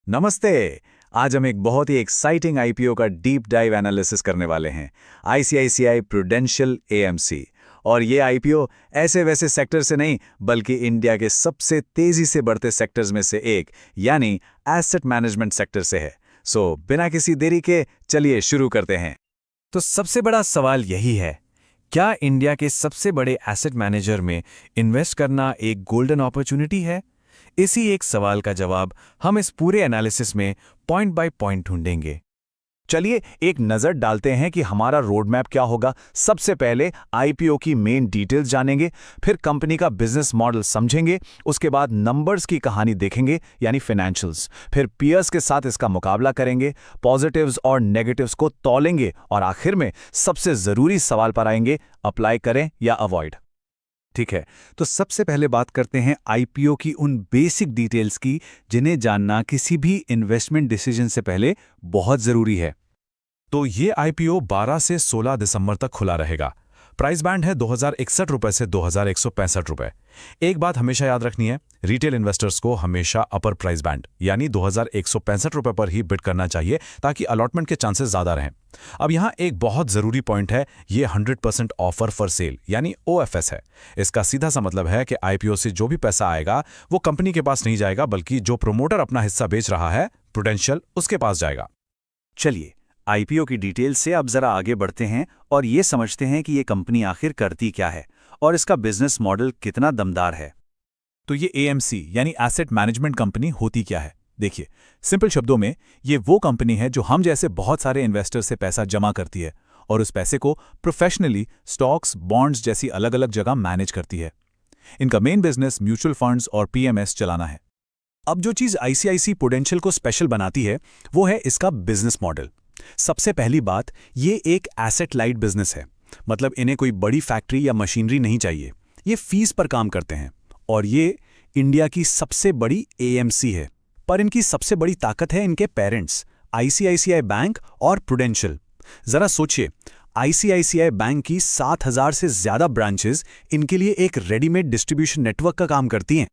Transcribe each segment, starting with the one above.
नमस्ते। आज हम एक बहुत ही एक्साइटिंग आईपीओ का डीप डाइव एनालिसिस करने वाले हैं। ICICI prudential AMC. और ये आईपीओ ऐसे वैसे सेक्टर से नहीं बल्कि इंडिया के सबसे तेजी से बढ़ते सेक्टर्स में से एक यानी एसेट मैनेजमेंट सेक्टर से है। बिना किसी देरी के चलिए शुरू करते हैं। तो सबसे बड़ा सवाल यही है, क्या इंडिया के सबसे बड़े एसेट मैनेजर में इन्वेस्ट करना एक गोल्डन अपॉर्चुनिटी है? इसी एक सवाल का जवाब हम इस पूरे एनालिसिस में पॉइंट बाय पॉइंट ढूंढेंगे। चलिए एक नज़र डालते हैं कि हमारा रोड मैप क्या होगा। सबसे पहले आईपीओ की मेन डिटेल्स जानेंगे, फिर कंपनी का बिजनेस मॉडल समझेंगे, उसके बाद नंबर्स की कहानी देखेंगे यानी फाइनेंशियल्स, फिर पीयर्स के साथ इसका मुकाबला करेंगे, पॉजिटिव्स और नेगेटिव्स को तौलेंगे और आखिर में सबसे ज़रूरी सवाल पर आएंगे, अप्लाई करें या अवॉइड। ठीक है, तो सबसे पहले बात करते हैं आईपीओ की उन बेसिक डिटेल्स की जिन्हें जानना किसी भी इन्वेस्टमेंट डिसीजन से पहले बहुत ज़रूरी है। तो ये आईपीओ 12 से 16 दिसंबर तक खुला रहेगा। प्राइस बैंड है 2061 रुपए से 2165 रुपए। एक बात हमेशा याद रखनी है, रिटेल इन्वेस्टर्स को हमेशा अपर प्राइस बैंड यानी 2165 रुपए पर ही बिड करना चाहिए ताकि अलॉटमेंट के चांसेस ज़्यादा रहें। अब यहाँ एक बहुत ज़रूरी पॉइंट है, ये 100% ऑफर फॉर सेल यानी ओएफएस है। इसका सीधा सा मतलब है कि आईपीओ से जो भी पैसा आएगा वो कंपनी के पास नहीं जाएगा बल्कि जो प्रोमोटर अपना हिस्सा बेच रहा है प्रूडेंशियल उसके पास जाएगा। चलिए आईपीओ की डिटेल से अब जरा आगे बढ़ते हैं और ये समझते हैं कि ये कंपनी आखिर करती क्या है और इसका बिजनेस मॉडल कितना दमदार है। तो ये एएमसी यानी एसेट मैनेजमेंट कंपनी होती क्या है? देखिए, सिंपल शब्दों में ये वो कंपनी है जो हम जैसे बहुत सारे इन्वेस्टर से पैसा जमा करती है और उस पैसे को प्रोफेशनली स्टॉक्स, बॉन्ड्स जैसी अलग अलग जगह मैनेज करती है। इनका मेन बिजनेस म्यूचुअल फंड्स और पीएमएस चलाना है। अब जो चीज़ आईसीआईसी प्रूडेंशियल को स्पेशल बनाती है वो है इसका बिजनेस मॉडल। सबसे पहली बात, ये एक एसेट लाइट बिजनेस है, मतलब इन्हें कोई बड़ी फैक्ट्री या मशीनरी नहीं चाहिए। ये फीस पर काम करते हैं और ये इंडिया की सबसे बड़ी एएमसी है। पर इनकी सबसे बड़ी ताकत है इनके पेरेंट्स आईसीआईसीआई बैंक और प्रूडेंशियल। जरा सोचिए, आईसीआईसीआई बैंक की 7000 से ज्यादा ब्रांचेस इनके लिए एक रेडीमेड डिस्ट्रीब्यूशन नेटवर्क का काम करती हैं।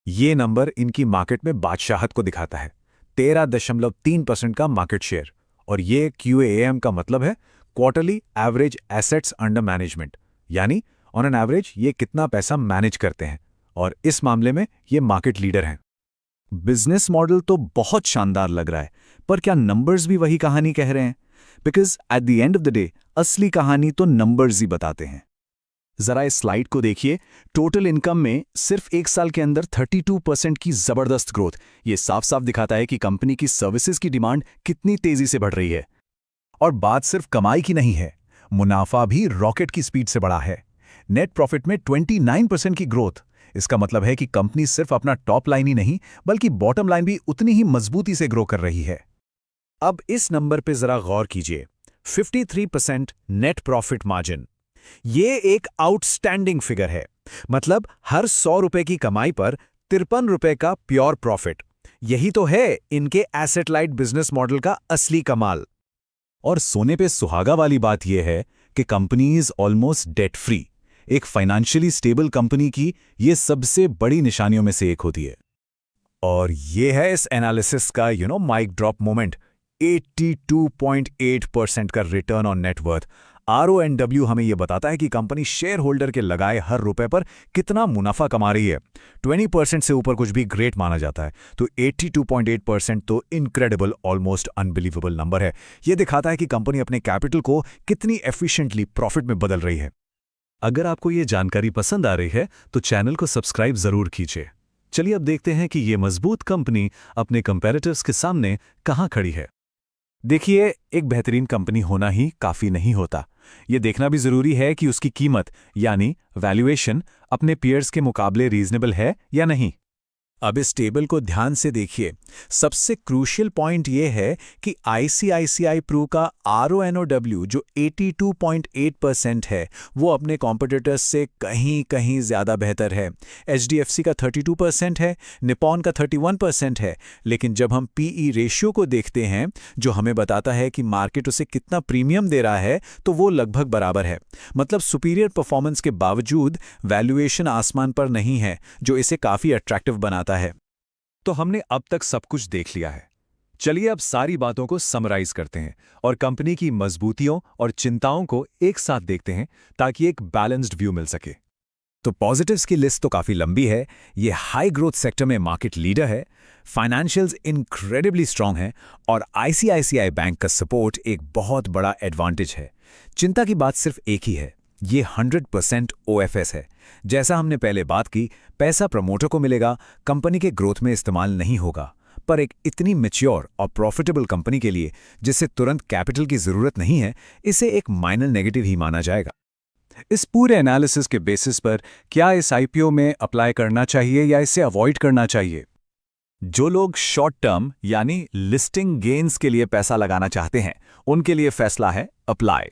ये नंबर इनकी मार्केट में बादशाहत को दिखाता है, 13.3% का मार्केट शेयर। और ये QAM का मतलब है quarterly average assets under management, यानी ऑन एन एवरेज ये कितना पैसा मैनेज करते हैं, और इस मामले में ये मार्केट लीडर हैं। बिजनेस मॉडल तो बहुत शानदार लग रहा है, पर क्या नंबर्स भी वही कहानी कह रहे हैं? Because at the end of the day असली कहानी तो नंबर्स ही बताते हैं। जरा इस स्लाइड को देखिए, टोटल इनकम में सिर्फ एक साल के अंदर 32% की जबरदस्त ग्रोथ। ये साफ साफ दिखाता है कि कंपनी की सर्विसेज की डिमांड कितनी तेजी से बढ़ रही है। और बात सिर्फ कमाई की नहीं है, मुनाफा भी रॉकेट की स्पीड से बढ़ा है। नेट प्रॉफिट में 29% की ग्रोथ। इसका मतलब है कि कंपनी सिर्फ अपना टॉप लाइन ही नहीं बल्कि बॉटम लाइन भी उतनी ही मजबूती से ग्रो कर रही है। अब इस नंबर पे जरा गौर कीजिए, 53% नेट प्रॉफिट मार्जिन। ये एक आउटस्टैंडिंग फिगर है, मतलब हर 100 रुपए की कमाई पर 53 रुपए का प्योर प्रॉफिट। यही तो है इनके एसेट लाइट बिजनेस मॉडल का असली कमाल। और सोने पे सुहागा वाली बात यह है कि company is almost debt free. एक फाइनेंशियली स्टेबल कंपनी की ये सबसे बड़ी निशानियों में से एक होती है। और ये है इस एनालिसिस का माइक ड्रॉप मोमेंट, 82.8% का रिटर्न ऑन नेटवर्थ। RONW हमें यह बताता है कि कंपनी शेयर होल्डर के लगाए हर रुपए पर कितना मुनाफा कमा रही है। 20% से ऊपर कुछ भी ग्रेट माना जाता है, तो 82.8% तो इनक्रेडिबल, ऑलमोस्ट अनबिलीवेबल नंबर है। यह दिखाता है कि कंपनी अपने कैपिटल को कितनी एफिशिएंटली प्रॉफिट में बदल रही है। अगर आपको ये जानकारी पसंद आ रही है तो चैनल को सब्सक्राइब जरूर कीजिए। चलिए अब देखते हैं कि ये मजबूत कंपनी अपने कंपैरेटर्स के सामने कहां खड़ी है। देखिए, एक बेहतरीन कंपनी होना ही काफी नहीं होता, ये देखना भी जरूरी है कि उसकी कीमत यानी वैल्यूएशन अपने पीयर्स के मुकाबले रीजनेबल है या नहीं। अब इस टेबल को ध्यान से देखिए, सबसे क्रूशियल पॉइंट यह है कि आईसीआईसीआई प्रू का RONOW जो 82.8% है वो अपने कॉम्पिटिटर्स से कहीं कहीं ज़्यादा बेहतर है। HDFC का 32% है, निपॉन का 31% है, लेकिन जब हम PE रेशियो को देखते हैं जो हमें बताता है कि मार्केट उसे कितना प्रीमियम दे रहा है, तो वो लगभग बराबर है। मतलब सुपीरियर परफॉर्मेंस के बावजूद वैल्यूएशन आसमान पर नहीं है, जो इसे काफ़ी अट्रैक्टिव बनाता है। तो हमने अब तक सब कुछ देख लिया है, चलिए अब सारी बातों को समराइज करते हैं और कंपनी की मजबूतियों और चिंताओं को एक साथ देखते हैं ताकि एक बैलेंस्ड व्यू मिल सके। तो पॉजिटिव्स की लिस्ट तो काफ़ी लंबी है। ये हाई ग्रोथ सेक्टर में मार्केट लीडर है, फाइनेंशियल्स इनक्रेडिबली स्ट्रांग है और आईसीआईसीआई बैंक का सपोर्ट एक बहुत बड़ा एडवांटेज है। चिंता की बात सिर्फ एक ही है, ये 100% ओएफएस है। जैसा हमने पहले बात की, पैसा प्रमोटर को मिलेगा, कंपनी के ग्रोथ में इस्तेमाल नहीं होगा। पर एक इतनी मैच्योर और प्रॉफिटेबल कंपनी के लिए जिसे तुरंत कैपिटल की जरूरत नहीं है, इसे एक माइनर नेगेटिव ही माना जाएगा। इस पूरे एनालिसिस के बेसिस पर क्या इस आईपीओ में अप्लाई करना चाहिए या इसे अवॉइड करना चाहिए? जो लोग शॉर्ट टर्म यानी लिस्टिंग गेन्स के लिए पैसा लगाना चाहते हैं, उनके लिए फैसला है अप्लाई।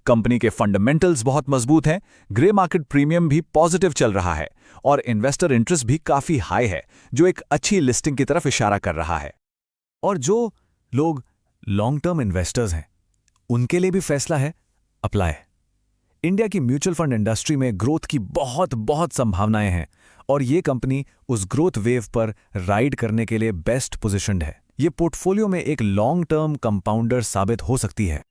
कंपनी के फंडामेंटल्स बहुत मजबूत हैं, ग्रे मार्केट प्रीमियम भी पॉजिटिव चल रहा है और इन्वेस्टर इंटरेस्ट भी काफी हाई है, जो एक अच्छी लिस्टिंग की तरफ इशारा कर रहा है। और जो लोग लॉन्ग टर्म इन्वेस्टर्स हैं, उनके लिए भी फैसला है अप्लाई। इंडिया की म्यूचुअल फंड इंडस्ट्री में ग्रोथ की बहुत संभावनाएं हैं और ये कंपनी उस ग्रोथ वेव पर राइड करने के लिए बेस्ट पोजीशन्ड है। ये पोर्टफोलियो में एक लॉन्ग टर्म कंपाउंडर साबित हो सकती है।